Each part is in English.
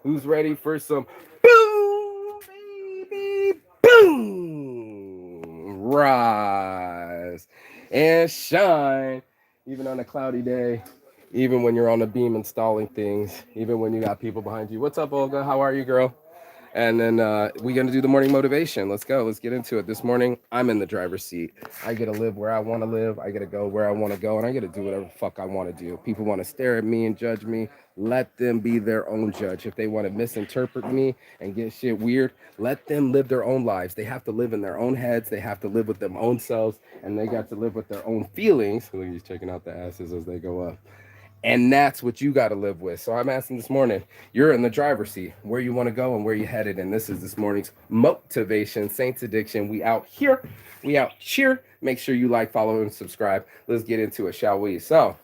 Who's ready for some boom, baby, boom? Rise and shine, even on a cloudy day, even when you're on a beam installing things, even when you got people behind you. What's up, Olga? How are you, girl? And then we're going to do the morning motivation. Let's go. Let's get into it. This morning, I'm in the driver's seat. I get to live where I want to live. I get to go where I want to go. And I get to do whatever the fuck I want to do. People want to stare at me and judge me. Let them be their own judge. If they want to misinterpret me and get shit weird, let them live their own lives. They have to live in their own heads. They have to live with their own selves. And they got to live with their own feelings. Look, he's checking out the asses as they go up. And that's what you got to live with. So I'm asking this morning, you're in the driver's seat, where you want to go and where you headed. And this is this morning's motivation, Saints Addiction. We out here. We out here. Make sure you like, follow, and subscribe. Let's get into it, shall we? So,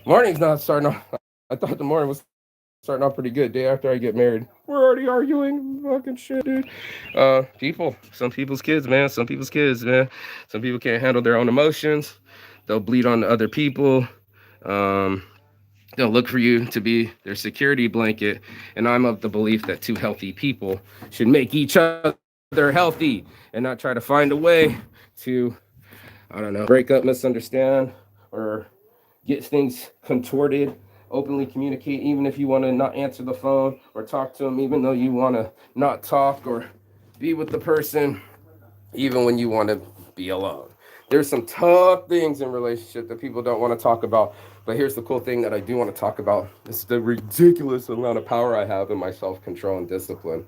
morning's not starting off. I thought the morning was starting off pretty good. Day after I get married, we're already arguing. Fucking shit, dude. Some people's kids, man. Some people's kids, man. Some people can't handle their own emotions. They'll bleed on to other people. Um, they'll look for you to be their security blanket. And I'm of the belief that two healthy people should make each other healthy and not try to find a way to, I don't know, break up, misunderstand, or get things contorted. Openly communicate, even if you want to not answer the phone or talk to them, even though you want to not talk, or be with the person, even when you want to be alone. There's some tough things in relationship that people don't want to talk about. But here's the cool thing that I do want to talk about. It's the ridiculous amount of power I have in my self-control and discipline.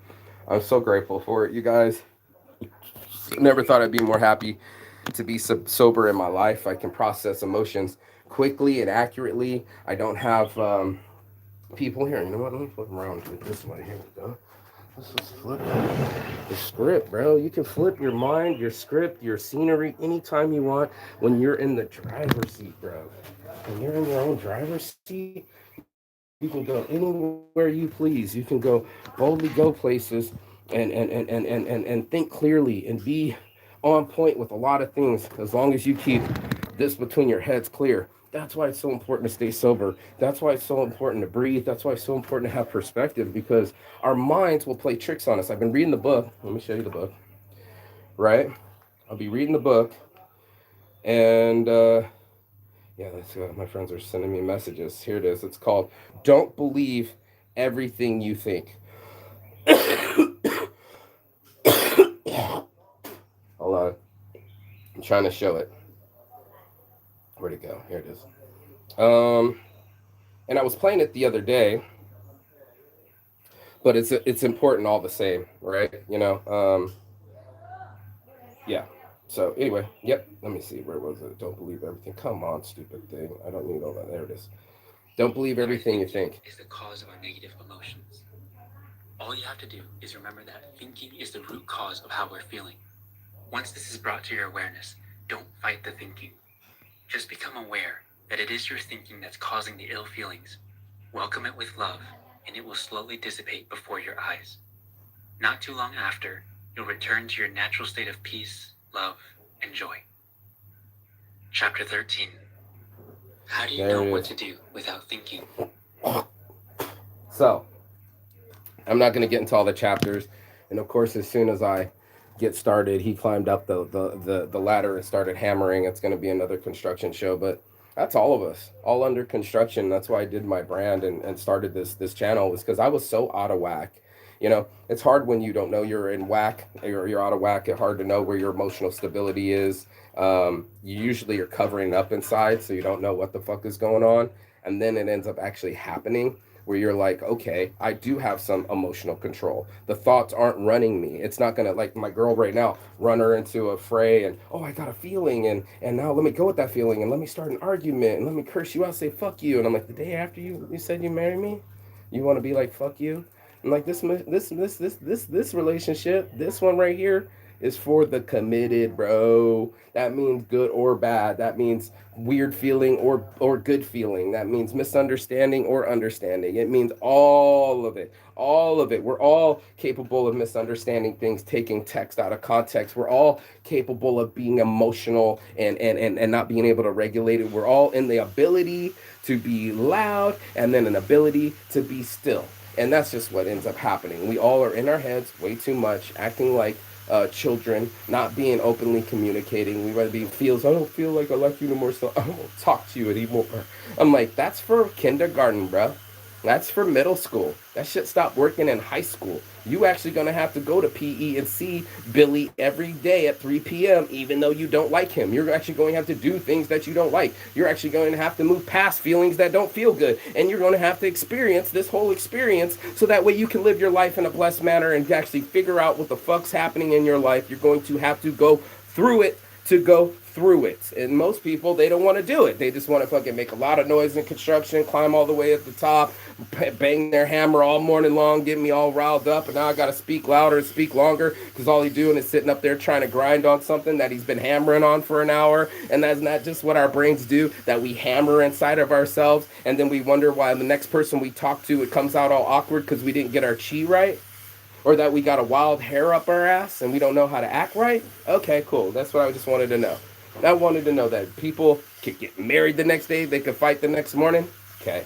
I'm so grateful for it, you guys. Never thought I'd be more happy to be sober in my life. I can process emotions quickly and accurately. I don't have people here. You know what? Let me flip around this way. Here we go. Let's just flip the script, bro. You can flip your mind, your script, your scenery anytime you want when you're in the driver's seat, bro. When you're in your own driver's seat, you can go anywhere you please. You can go boldly go places and think clearly and be on point with a lot of things as long as you keep this between your heads clear. That's why it's so important to stay sober. That's why it's so important to breathe. That's why it's so important to have perspective, because our minds will play tricks on us. I've been reading the book. Let me show you the book. Right? I'll be reading the book, and yeah, my friends are sending me messages. Here it is. It's called "Don't Believe Everything You Think." Hold on. I'm trying to show it. Where'd it go? Here it is. And I was playing it the other day, but it's important all the same, right? Yeah. So anyway, yep. Let me see. Where was it? Don't believe everything. Come on, stupid thing. I don't need all that. There it is. Don't believe everything you think. Is the cause of our negative emotions. All you have to do is remember that thinking is the root cause of how we're feeling. Once this is brought to your awareness, don't fight the thinking. Just become aware that it is your thinking that's causing the ill feelings. Welcome it with love, and it will slowly dissipate before your eyes. Not too long after, you'll return to your natural state of peace, love, and joy. Chapter 13. How do you know what to do without thinking? So, I'm not going to get into all the chapters. And of course, as soon as I get started, he climbed up the ladder and started hammering. It's going to be another construction show. But that's all of us, all under construction. That's why I did my brand and started this channel, was because I was so out of whack. It's hard when you don't know you're in whack, or you're out of whack. It's hard to know where your emotional stability is. You usually are covering up inside, so you don't know what the fuck is going on. And then it ends up actually happening, where you're like, okay, I do have some emotional control. The thoughts aren't running me. It's not gonna, like my girl right now, run her into a fray and, oh, I got a feeling, and now let me go with that feeling, and let me start an argument, and let me curse you out, say fuck you. And I'm like, the day after you said you marry me, you want to be like fuck you? And like this relationship, this one right here, is for the committed, bro. That means good or bad. That means weird feeling or good feeling. That means misunderstanding or understanding. It means all of it. All of it. We're all capable of misunderstanding things, taking text out of context. We're all capable of being emotional and not being able to regulate it. We're all in the ability to be loud and then an ability to be still. And that's just what ends up happening. We all are in our heads way too much, acting like children, not being openly communicating. We rather be feels, I don't feel like I like you anymore, so I won't talk to you anymore. I'm like, that's for kindergarten, bro. That's for middle school. That shit stopped working in high school. You actually gonna have to go to PE and see Billy every day at 3 p.m. even though you don't like him. You're actually going to have to do things that you don't like. You're actually going to have to move past feelings that don't feel good. And you're going to have to experience this whole experience so that way you can live your life in a blessed manner and actually figure out what the fuck's happening in your life. You're going to have to go through it to go through it. And most people, they don't want to do it. They just want to fucking make a lot of noise in construction, climb all the way at the top, bang their hammer all morning long, get me all riled up. And now I got to speak louder and speak longer because all he's doing is sitting up there trying to grind on something that he's been hammering on for an hour. And that's not just what our brains do, that we hammer inside of ourselves. And then we wonder why the next person we talk to, it comes out all awkward because we didn't get our chi right, or that we got a wild hair up our ass and we don't know how to act right. Okay, cool. That's what I just wanted to know. I wanted to know that people could get married the next day, they could fight the next morning. Okay.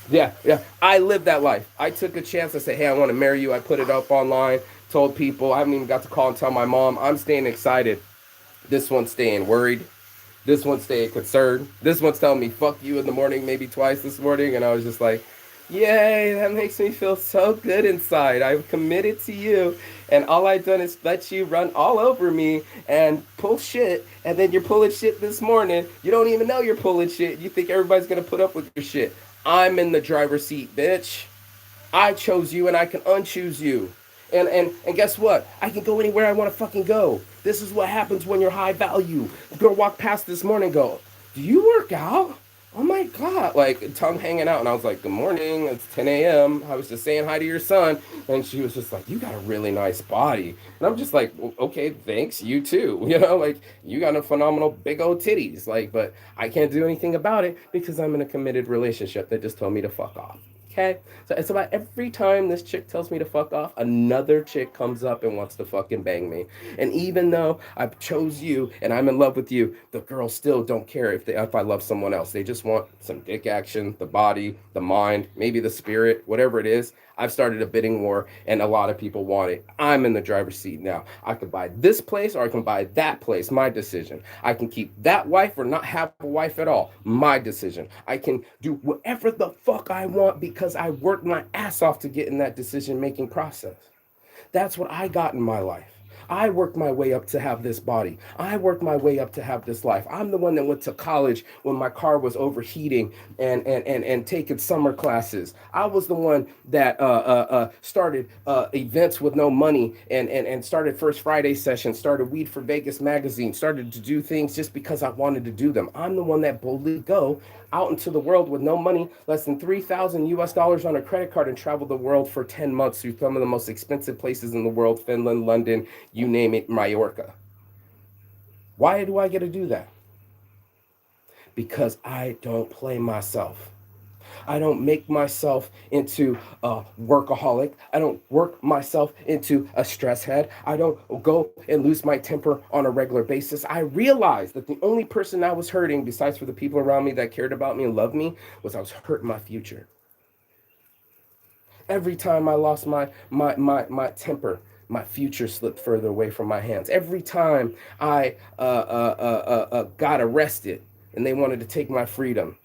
Yeah, yeah. I lived that life. I took a chance. I said, hey, I want to marry you. I put it up online, told people. I haven't even got to call and tell my mom. I'm staying excited. This one's staying worried. This one's staying concerned. This one's telling me fuck you in the morning, maybe twice this morning. And I was just like, yay, that makes me feel so good inside. I've committed to you. And all I've done is let you run all over me and pull shit. And then you're pulling shit this morning. You don't even know you're pulling shit. You think everybody's going to put up with your shit. I'm in the driver's seat, bitch. I chose you and I can unchoose you. And guess what? I can go anywhere I want to fucking go. This is what happens when you're high value. The girl walked past this morning and go, do you work out? Oh my God. Like, tongue hanging out. And I was like, good morning. It's 10 a.m. I was just saying hi to your son. And she was just like, you got a really nice body. And I'm just like, well, okay, thanks. You too. You know, like, you got a phenomenal big old titties. Like, but I can't do anything about it because I'm in a committed relationship that just told me to fuck off. Okay? So it's about every time this chick tells me to fuck off, another chick comes up and wants to fucking bang me. And even though I chose you and I'm in love with you, the girls still don't care if I love someone else. They just want some dick action, the body, the mind, maybe the spirit, whatever it is. I've started a bidding war and a lot of people want it. I'm in the driver's seat now. I can buy this place or I can buy that place. My decision. I can keep that wife or not have a wife at all. My decision. I can do whatever the fuck I want because I worked my ass off to get in that decision making process. That's what I got in my life. I worked my way up to have this body. I worked my way up to have this life. I'm the one that went to college when my car was overheating and taking summer classes. I was the one that started events with no money and started First Friday sessions, started Weed for Vegas magazine, started to do things just because I wanted to do them. I'm the one that boldly go out into the world with no money, less than 3,000 US dollars on a credit card, and traveled the world for 10 months through some of the most expensive places in the world, Finland, London, you name it, Mallorca. Why do I get to do that? Because I don't play myself. I don't make myself into a workaholic. I don't work myself into a stress head. I don't go and lose my temper on a regular basis. I realized that the only person I was hurting, besides for the people around me that cared about me and loved me, was I was hurting my future. Every time I lost my temper, my future slipped further away from my hands. Every time I got arrested and they wanted to take my freedom,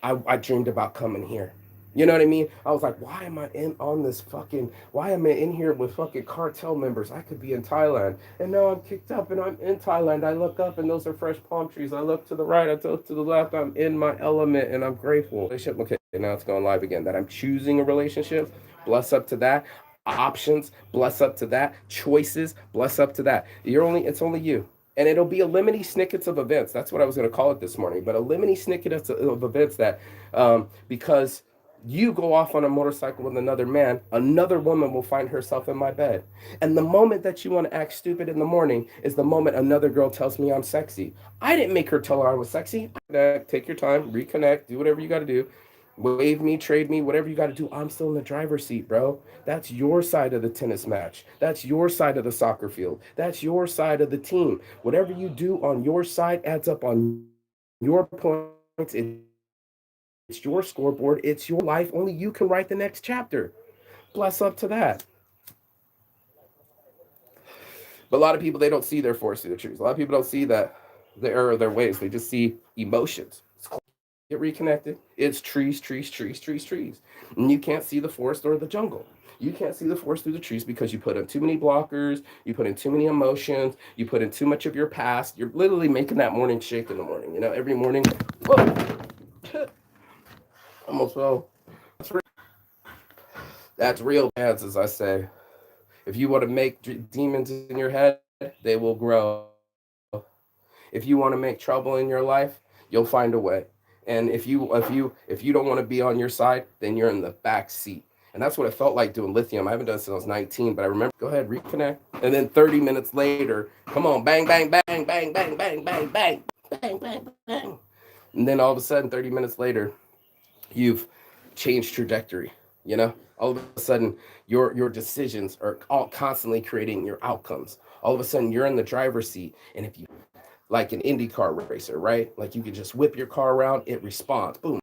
I dreamed about coming here. You know what I mean? I was like, why am I in on this fucking? Why am I in here with fucking cartel members? I could be in Thailand, and now I'm kicked up, and I'm in Thailand. I look up, and those are fresh palm trees. I look to the right, I look to the left. I'm in my element, and I'm grateful. Relationship, okay, now it's going live again. That I'm choosing a relationship. Bless up to that. Options. Bless up to that. Choices. Bless up to that. It's only you. And it'll be a lemony snippets of events. That's what I was going to call it this morning. But a lemony snippet of events that, because you go off on a motorcycle with another man, another woman will find herself in my bed. And the moment that you want to act stupid in the morning is the moment another girl tells me I'm sexy. I didn't make her tell her I was sexy. Take your time, reconnect, do whatever you got to do. Wave me, trade me, whatever you got to do. I'm still in the driver's seat, bro. That's your side of the tennis match. That's your side of the soccer field. That's your side of the team. Whatever you do on your side adds up on your points. It's your scoreboard. It's your life. Only you can write the next chapter. Bless up to that. But a lot of people, they don't see their forest through the trees. A lot of people don't see that the error of their ways. They just see emotions. Get reconnected. It's trees, trees, trees, trees, trees. And you can't see the forest or the jungle. You can't see the forest through the trees because you put in too many blockers, you put in too many emotions, you put in too much of your past. You're literally making that morning shake in the morning. You know, every morning, whoa, almost fell. That's real dance, as I say. If you want to make demons in your head, they will grow. If you want to make trouble in your life, you'll find a way. And if you don't want to be on your side, then you're in the back seat. And that's what it felt like doing lithium. I haven't done it since I was 19, but I remember, go ahead, reconnect. And then 30 minutes later, come on, bang, bang, bang, bang, bang, bang, bang, bang, bang, bang, bang. And then all of a sudden, 30 minutes later, you've changed trajectory. You know, all of a sudden, your decisions are all constantly creating your outcomes. All of a sudden, you're in the driver's seat, and if you like an IndyCar racer, right? Like you can just whip your car around, it responds. Boom.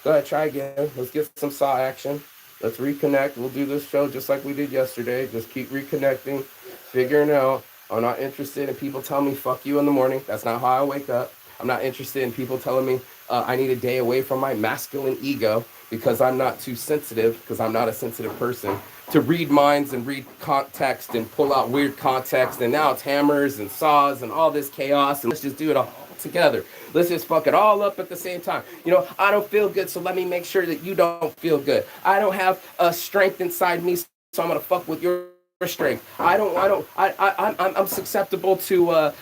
Go ahead, try again. Let's get some saw action. Let's reconnect. We'll do this show just like we did yesterday. Just keep reconnecting, figuring out. I'm not interested in people telling me fuck you in the morning. That's not how I wake up. I'm not interested in people telling me I need a day away from my masculine ego because I'm not too sensitive, because I'm not a sensitive person, to read minds and read context and pull out weird context. And now it's hammers and saws and all this chaos. And let's just do it all together. Let's just fuck it all up at the same time. You know, I don't feel good, so let me make sure that you don't feel good. I don't have a strength inside me, so I'm gonna fuck with your strength. I'm susceptible to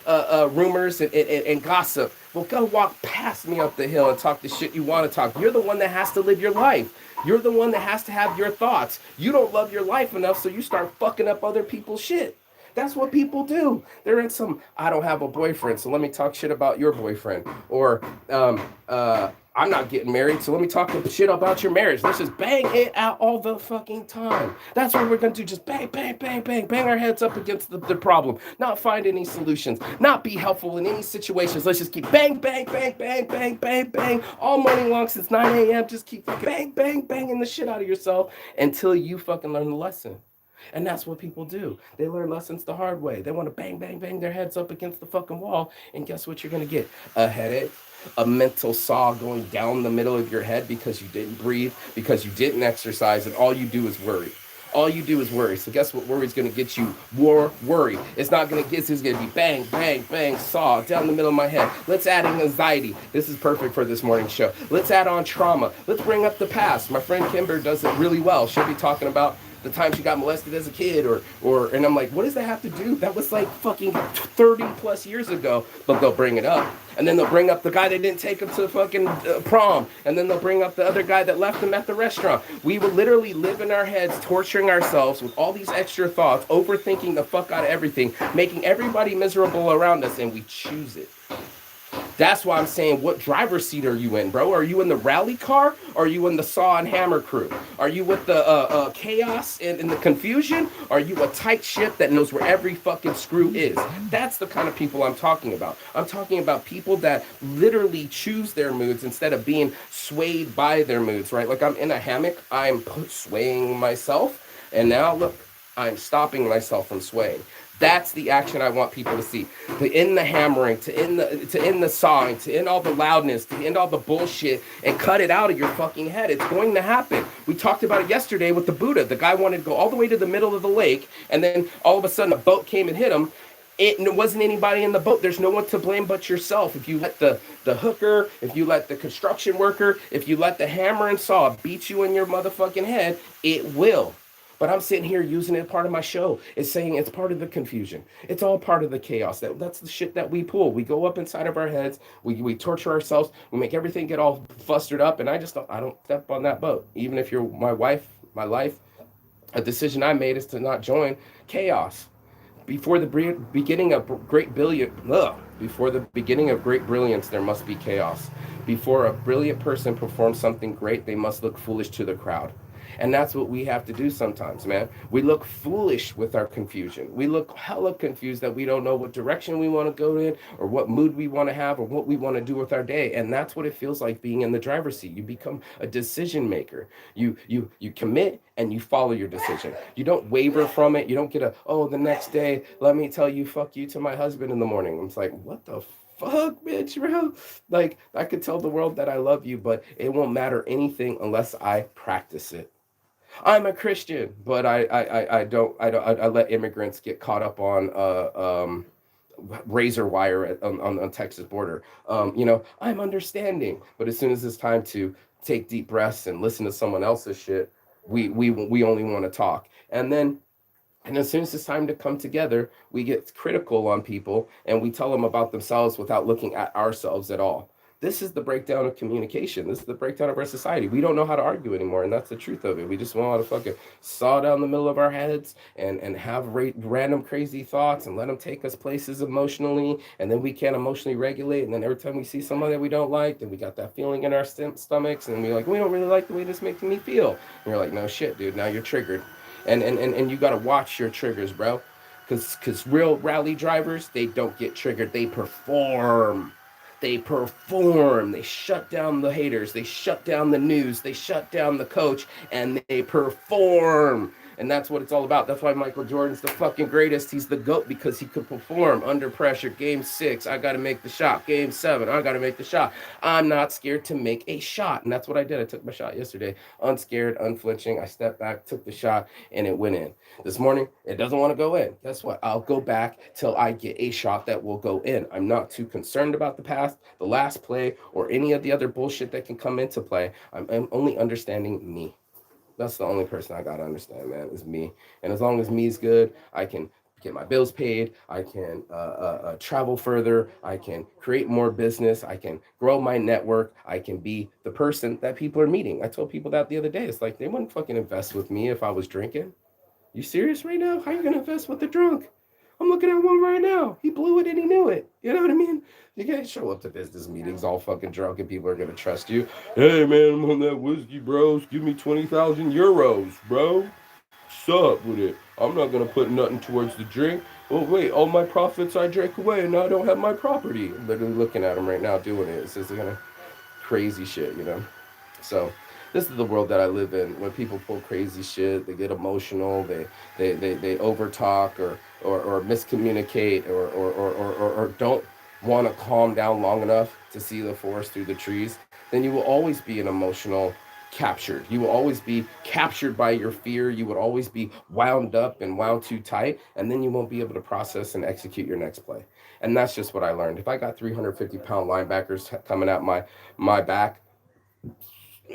rumors and gossip. Well, go walk past me up the hill and talk the shit you want to talk. You're the one that has to live your life. You're the one that has to have your thoughts. You don't love your life enough, so you start fucking up other people's shit. That's what people do. They're in some, I don't have a boyfriend, so let me talk shit about your boyfriend. Or, I'm not getting married, so let me talk shit about your marriage. Let's just bang it out all the fucking time. That's what we're gonna do. Just bang, bang, bang, bang, bang our heads up against the problem. Not find any solutions. Not be helpful in any situations. Let's just keep bang, bang, bang, bang, bang, bang, bang. All morning long since 9 a.m. Just keep bang, bang, banging the shit out of yourself until you fucking learn the lesson. And that's what people do. They learn lessons the hard way. They want to bang, bang, bang their heads up against the fucking wall. And guess what you're going to get? A headache, a mental saw going down the middle of your head because you didn't breathe, because you didn't exercise, and all you do is worry. All you do is worry. So guess what worry is going to get you? Worry. It's not going to get, it's going to be bang, bang, bang, saw down the middle of my head. Let's add in anxiety. This is perfect for this morning show. Let's add on trauma. Let's bring up the past. My friend Kimber does it really well. She'll be talking about the time she got molested as a kid, and I'm like, what does that have to do? That was like fucking 30 plus years ago. But they'll bring it up. And then they'll bring up the guy that didn't take him to fucking prom. And then they'll bring up the other guy that left him at the restaurant. We will literally live in our heads, torturing ourselves with all these extra thoughts, overthinking the fuck out of everything, making everybody miserable around us, and we choose it. That's why I'm saying, what driver's seat are you in, bro? Are you in the rally car? Or are you in the saw and hammer crew? Are you with the chaos and the confusion? Are you a tight ship that knows where every fucking screw is? That's the kind of people I'm talking about. I'm talking about people that literally choose their moods instead of being swayed by their moods, right? Like I'm in a hammock, I'm swaying myself, and now look, I'm stopping myself from swaying. That's the action I want people to see. To end the hammering, to end the sawing, to end all the loudness, to end all the bullshit, and cut it out of your fucking head. It's going to happen. We talked about it yesterday with the Buddha. The guy wanted to go all the way to the middle of the lake, and then all of a sudden a boat came and hit him. It wasn't anybody in the boat. There's no one to blame but yourself. If you let the hooker, if you let the construction worker, if you let the hammer and saw beat you in your motherfucking head, it will. But I'm sitting here using it part of my show. It's saying it's part of the confusion. It's all part of the chaos. That's the shit that we pull. We go up inside of our heads. We torture ourselves. We make everything get all flustered up. And I don't step on that boat. Even if you're my wife, my life, a decision I made is to not join chaos. Before the beginning of before the beginning of great brilliance, there must be chaos. Before a brilliant person performs something great, they must look foolish to the crowd. And that's what we have to do sometimes, man. We look foolish with our confusion. We look hella confused that we don't know what direction we want to go in, or what mood we want to have, or what we want to do with our day. And that's what it feels like being in the driver's seat. You become a decision maker. You commit and you follow your decision. You don't waver from it. You don't get a, oh, the next day, let me tell you fuck you to my husband in the morning. I'm like, what the fuck, bitch, bro? Like, I could tell the world that I love you, but it won't matter anything unless I practice it. I'm a Christian, but I let immigrants get caught up on razor wire on Texas border. I'm understanding, but as soon as it's time to take deep breaths and listen to someone else's shit, we only want to talk. And as soon as it's time to come together, we get critical on people and we tell them about themselves without looking at ourselves at all. This is the breakdown of communication. This is the breakdown of our society. We don't know how to argue anymore, and that's the truth of it. We just want to fucking saw down the middle of our heads and have random crazy thoughts and let them take us places emotionally, and then we can't emotionally regulate. And then every time we see someone that we don't like, then we got that feeling in our stomachs, and we're like, we don't really like the way this makes me feel. And you're like, no shit, dude. Now you're triggered, and you got to watch your triggers, bro, because real rally drivers, they don't get triggered, they perform. They perform. They shut down the haters. They shut down the news. They shut down the coach, and they perform. And that's what it's all about. That's why Michael Jordan's the fucking greatest. He's the GOAT because he could perform under pressure. Game 6, I got to make the shot. Game 7, I got to make the shot. I'm not scared to make a shot. And that's what I did. I took my shot yesterday. Unscared, unflinching. I stepped back, took the shot, and it went in. This morning, it doesn't want to go in. Guess what? I'll go back till I get a shot that will go in. I'm not too concerned about the past, the last play, or any of the other bullshit that can come into play. I'm only understanding me. That's the only person I gotta understand, man, is me. And as long as me's good, I can get my bills paid. I can travel further. I can create more business. I can grow my network. I can be the person that people are meeting. I told people that the other day. It's like they wouldn't fucking invest with me if I was drinking. You serious right now? How you gonna invest with the drunk? I'm looking at one right now. He blew it and he knew it. You know what I mean? You can't show up to business meetings all fucking drunk and people are gonna trust you. Hey man, I'm on that whiskey, bros. Give me 20,000 euros, bro. What's up with it? I'm not gonna put nothing towards the drink. Oh wait, all my profits I drank away and now I don't have my property. I'm literally looking at him right now doing it. It's just kind of crazy shit, you know? So this is the world that I live in. When people pull crazy shit, they get emotional, they over talk or miscommunicate or don't want to calm down long enough to see the forest through the trees, then you will always be an emotional captured. You will always be captured by your fear. You would always be wound up and wound too tight, and then you won't be able to process and execute your next play. And that's just what I learned. If I got 350-pound linebackers coming at my back,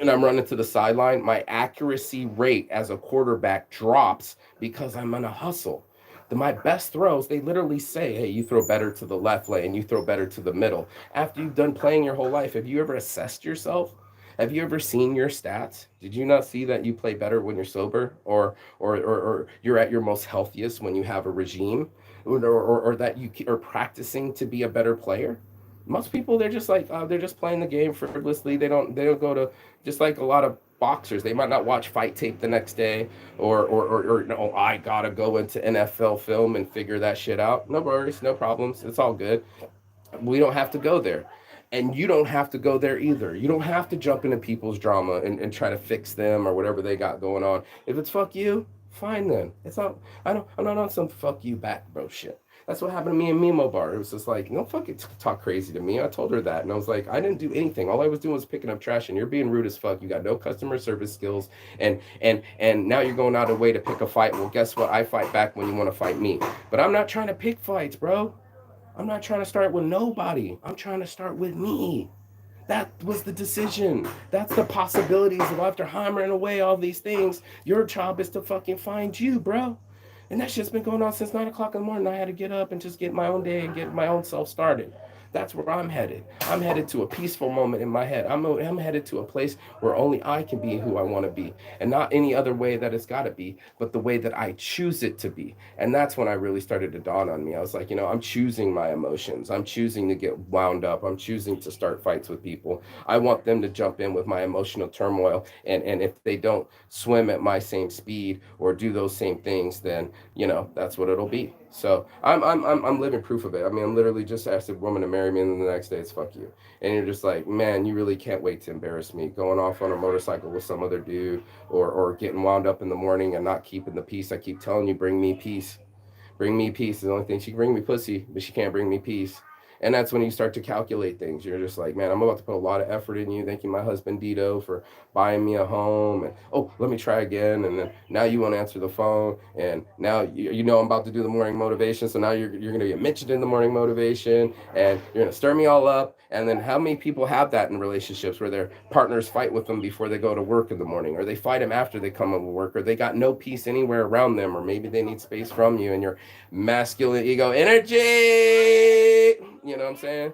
and I'm running to the sideline, my accuracy rate as a quarterback drops because I'm in a hustle. My best throws, they literally say, hey, you throw better to the left lane, you throw better to the middle. After you've done playing your whole life, have you ever assessed yourself? Have you ever seen your stats? Did you not see that you play better when you're sober, or you're at your most healthiest when you have a regime, or that you are practicing to be a better player? Most people, they're just like they're just playing the game frivolously. They don't go to, just like a lot of boxers. They might not watch fight tape the next day, or no, I gotta go into NFL film and figure that shit out. No worries, no problems. It's all good. We don't have to go there. And you don't have to go there either. You don't have to jump into people's drama and try to fix them or whatever they got going on. If it's fuck you, fine then. It's not, I'm not on some fuck you back bro shit. That's what happened to me in Mimo Bar. It was just like, no fucking talk crazy to me. I told her that. And I was like, I didn't do anything. All I was doing was picking up trash, and you're being rude as fuck. You got no customer service skills. And now you're going out of the way to pick a fight. Well, guess what? I fight back when you want to fight me. But I'm not trying to pick fights, bro. I'm not trying to start with nobody. I'm trying to start with me. That was the decision. That's the possibilities of after hammering away all these things. Your job is to fucking find you, bro. And that shit's been going on since 9 o'clock in the morning. I had to get up and just get my own day and get my own self started. That's where I'm headed. I'm headed to a peaceful moment in my head. I'm headed to a place where only I can be who I want to be, and not any other way that it's got to be, but the way that I choose it to be. And that's when I really started to dawn on me. I was like, I'm choosing my emotions. I'm choosing to get wound up. I'm choosing to start fights with people. I want them to jump in with my emotional turmoil, and if they don't swim at my same speed or do those same things, then that's what it'll be. So I'm living proof of it. I mean, I'm literally just asked a woman to marry me, and then the next day it's fuck you. And you're just like, man, you really can't wait to embarrass me going off on a motorcycle with some other dude, or getting wound up in the morning and not keeping the peace. I keep telling you, bring me peace. Bring me peace. The only thing she can bring me pussy, but she can't bring me peace. And that's when you start to calculate things. You're just like, man, I'm about to put a lot of effort in you. Thank you, my husband Dito, for buying me a home. And oh, let me try again. And then now you won't answer the phone. And now I'm about to do the morning motivation. So now you're going to get mentioned in the morning motivation, and you're going to stir me all up. And then how many people have that in relationships where their partners fight with them before they go to work in the morning, or they fight them after they come to work, or they got no peace anywhere around them, or maybe they need space from you, and you're masculine ego energy. You know what I'm saying?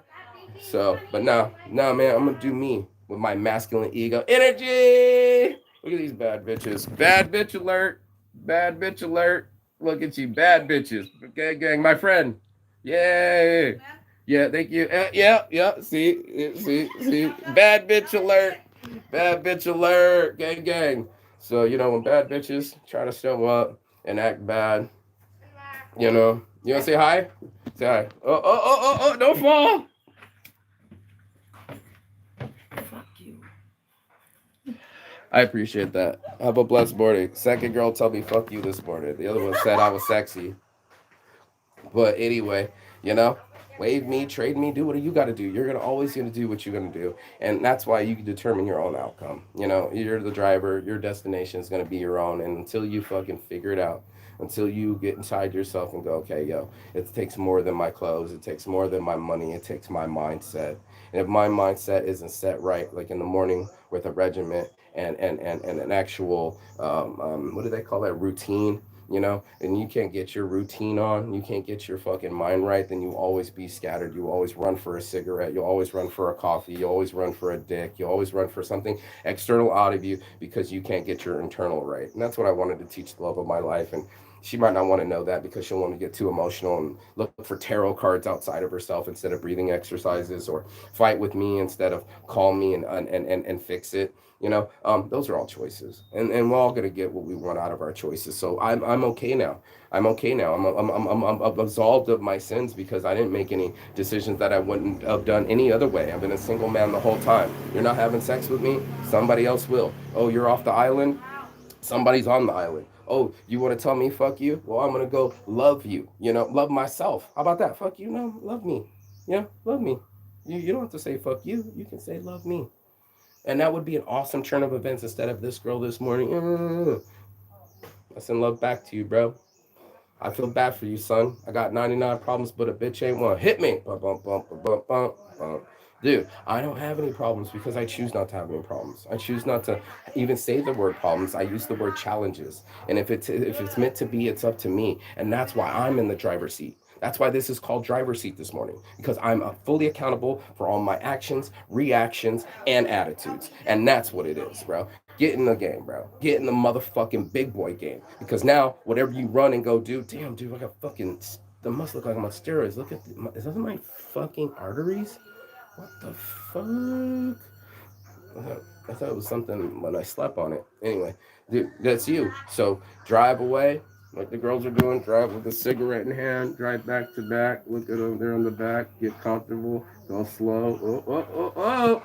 So, but now, man, I'm gonna do me with my masculine ego energy. Look at these bad bitches. Bad bitch alert. Bad bitch alert. Look at you, bad bitches. Gang, my friend. Yay. Yeah, thank you. Yeah. See. Bad bitch alert. Bad bitch alert. Gang. So, when bad bitches try to show up and act bad, you want to say hi? Say hi. Oh, don't fall. Fuck you. I appreciate that. Have a blessed morning. Second girl told me fuck you this morning. The other one said I was sexy. But anyway, you know, wave me, trade me, do what you got to do. You're gonna do what you're gonna do, and that's why you can determine your own outcome. You're the driver. Your destination is gonna be your own, and until you fucking figure it out, until you get inside yourself and go, okay, yo, it takes more than my clothes. It takes more than my money. It takes my mindset. And if my mindset isn't set right, like in the morning with a regiment and an actual what do they call that, routine, and you can't get your routine on, you can't get your fucking mind right, then you always be scattered. You always run for a cigarette, you always run for a coffee, you always run for a dick, you always run for something external out of you because you can't get your internal right. And that's what I wanted to teach the love of my life. And she might not want to know that because she'll want to get too emotional and look for tarot cards outside of herself instead of breathing exercises, or fight with me instead of call me and fix it. Those are all choices, and we're all gonna get what we want out of our choices. So I'm okay now. I'm okay now. I'm absolved of my sins because I didn't make any decisions that I wouldn't have done any other way. I've been a single man the whole time. You're not having sex with me, somebody else will. Oh, you're off the island, somebody's on the island. Oh, you want to tell me fuck you? Well, I'm gonna go love you. Love myself. How about that? Fuck you, no, love me. Love me. You don't have to say fuck you. You can say love me. And that would be an awesome turn of events instead of this girl this morning. I send love back to you, bro. I feel bad for you, son. I got 99 problems, but a bitch ain't one. Hit me. Bum, bum, bum, bum, bum, bum. Dude, I don't have any problems because I choose not to have any problems. I choose not to even say the word problems. I use the word challenges. And if it's meant to be, it's up to me. And that's why I'm in the driver's seat. That's why this is called driver's seat this morning, because I'm fully accountable for all my actions, reactions, and attitudes. And that's what it is, bro. Get in the game, bro. Get in the motherfucking big boy game. Because now, whatever you run and go do, damn, dude, I got fucking, that must look like I'm on steroids. Look at, is that my fucking arteries? What the fuck? I thought it was something when I slept on it. Anyway, dude, that's you. So drive away, like the girls are doing. Drive with a cigarette in hand. Drive back to back. Look at them. They're in the back. Get comfortable. Go slow. Oh.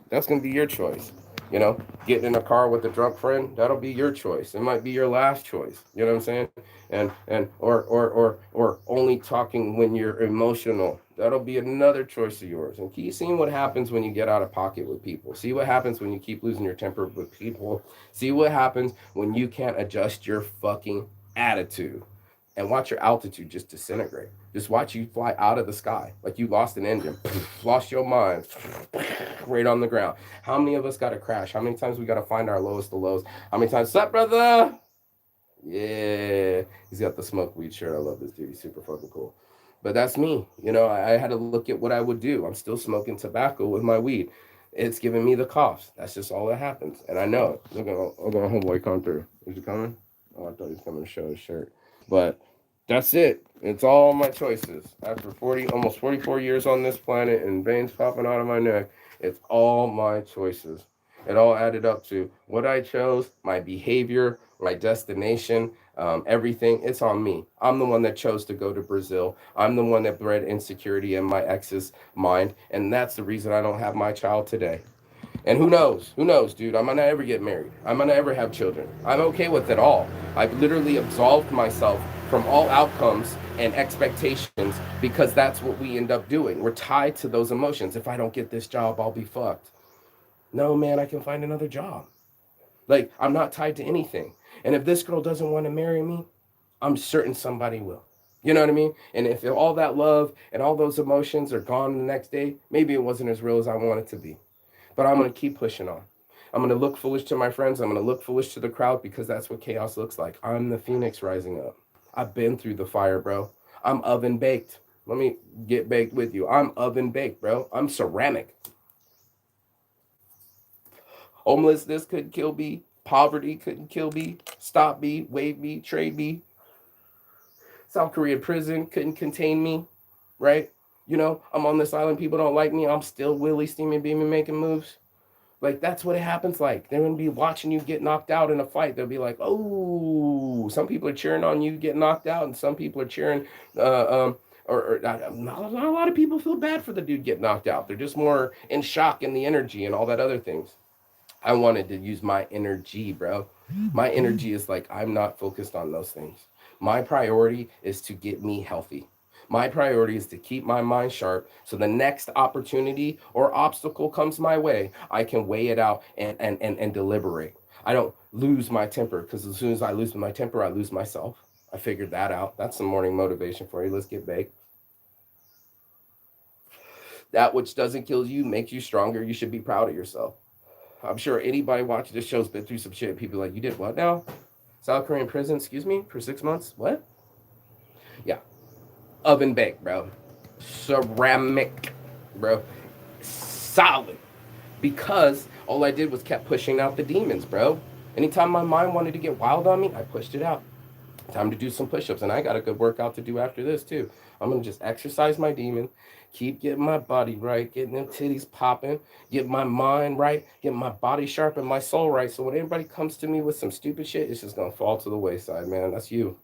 That's gonna be your choice. Getting in a car with a drunk friend, that'll be your choice. It might be your last choice. You know what I'm saying? Or only talking when you're emotional. That'll be another choice of yours. And keep seeing what happens when you get out of pocket with people. See what happens when you keep losing your temper with people. See what happens when you can't adjust your fucking attitude. And watch your altitude just disintegrate. Just watch you fly out of the sky like you lost an engine, lost your mind, right on the ground. How many of us got to crash? How many times we got to find our lowest of lows? How many times, sup, brother? Yeah, he's got the smoke weed shirt. I love this dude. He's super fucking cool. But that's me. You know, I had to look at what I would do. I'm still smoking tobacco with my weed. It's giving me the coughs. That's just all that happens. And I know it. Look at homeboy come through. Is he coming? Oh, I thought he was coming to show his shirt. But that's it. It's all my choices. After 40, almost 44 years on this planet and veins popping out of my neck, it's all my choices. It all added up to what I chose, my behavior, my destination, everything. It's on me. I'm the one that chose to go to Brazil. I'm the one that bred insecurity in my ex's mind. And that's the reason I don't have my child today. And who knows? Who knows, dude? I might not ever get married. I might not ever have children. I'm okay with it all. I've literally absolved myself from all outcomes and expectations because that's what we end up doing. We're tied to those emotions. If I don't get this job, I'll be fucked. No, man, I can find another job. Like, I'm not tied to anything. And if this girl doesn't want to marry me, I'm certain somebody will. You know what I mean? And if all that love and all those emotions are gone the next day, maybe it wasn't as real as I want it to be. But I'm going to keep pushing on. I'm going to look foolish to my friends. I'm going to look foolish to the crowd because that's what chaos looks like. I'm the phoenix rising up. I've been through the fire, bro. I'm oven baked. Let me get baked with you. I'm oven baked, bro. I'm ceramic. Homelessness couldn't kill me. Poverty couldn't kill me. Stop me, wave me, trade me. South Korean prison couldn't contain me, right? You know, I'm on this island. People don't like me. I'm still Willie steaming, beaming, making moves. Like that's what it happens like. They're gonna be watching you get knocked out in a fight. They'll be like, "Oh, some people are cheering on you get knocked out, and some people are cheering." Not a lot of people feel bad for the dude get knocked out. They're just more in shock and the energy and all that other things. I wanted to use my energy, bro. My energy is like I'm not focused on those things. My priority is to get me healthy. My priority is to keep my mind sharp so the next opportunity or obstacle comes my way, I can weigh it out and deliberate. I don't lose my temper because as soon as I lose my temper, I lose myself. I figured that out. That's some morning motivation for you. Let's get baked. That which doesn't kill you makes you stronger. You should be proud of yourself. I'm sure anybody watching this show's been through some shit. People are like, you did what now? South Korean prison, excuse me, for 6 months? What? Yeah. Oven baked, bro. Ceramic, bro. Solid. Because all I did was kept pushing out the demons, bro. Anytime my mind wanted to get wild on me, I pushed it out. Time to do some push-ups, and I got a good workout to do after this too. I'm gonna just exercise my demon, keep getting my body right, getting them titties popping, get my mind right, get my body sharp and my soul right. So when anybody comes to me with some stupid shit, it's just gonna fall to the wayside, man. That's you.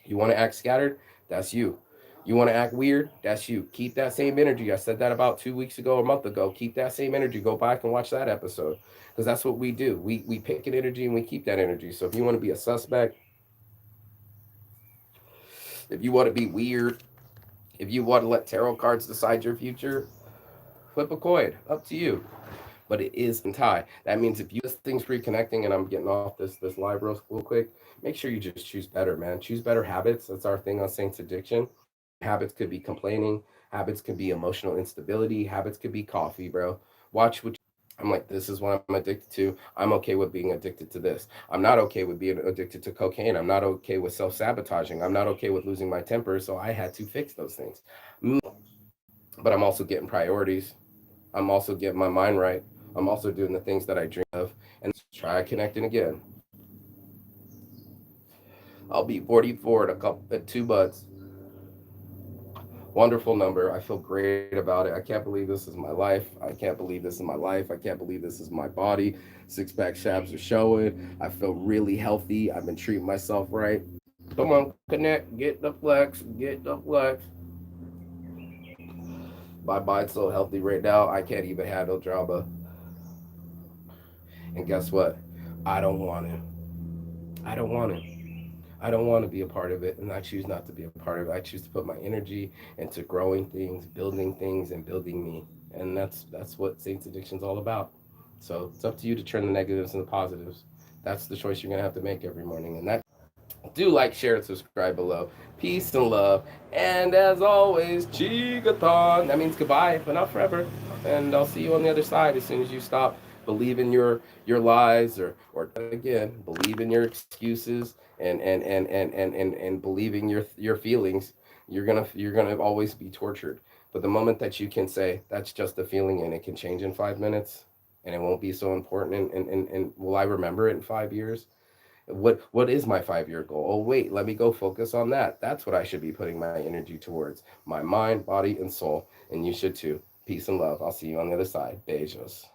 You want to act scattered? That's you. You want to act weird? That's you. Keep that same energy. I said that about 2 weeks ago, a month ago. Keep that same energy. Go back and watch that episode because that's what we do. We pick an energy and we keep that energy. So if you want to be a suspect, if you want to be weird, if you want to let tarot cards decide your future, flip a coin. Up to you. But it is in tie. That means if you this thing's reconnecting and I'm getting off this live real quick, make sure you just choose better, man. Choose better habits. That's our thing on Saints Addiction. Habits could be complaining. Habits could be emotional instability. Habits could be coffee, bro. Watch what I'm like, this is what I'm addicted to. I'm okay with being addicted to this. I'm not okay with being addicted to cocaine. I'm not okay with self sabotaging. I'm not okay with losing my temper. So I had to fix those things. But I'm also getting priorities. I'm also getting my mind right. I'm also doing the things that I dream of. And try connecting again. I'll be 44 in 2 months. Wonderful number. I feel great about it. I can't believe this is my life. I can't believe this is my life. I can't believe this is my body. Six pack shabs are showing. I feel really healthy. I've been treating myself right. Come on, connect. Get the flex. Get the flex. My mind's so healthy right now. I can't even handle drama. And guess what? I don't want to. I don't want to. I don't want to be a part of it, and I choose not to be a part of it. I choose to put my energy into growing things, and building me, and that's what Saints Addiction's all about. So it's up to you to turn the negatives into positives. That's the choice you're gonna have to make every morning, and that do like, share, and subscribe below. Peace and love. And as always, Chigathon. That means goodbye, but not forever. And I'll see you on the other side as soon as you stop believing your lies or again, believe in your excuses and believing your feelings. you're gonna always be tortured. But the moment that you can say that's just a feeling and it can change in 5 minutes, and it won't be so important, and will I remember it in 5 years? What is my 5 year goal? Oh wait, let me go focus on that. That's what I should be putting my energy towards. My mind, body, and soul. And you should too. Peace and love. I'll see you on the other side. Beijos.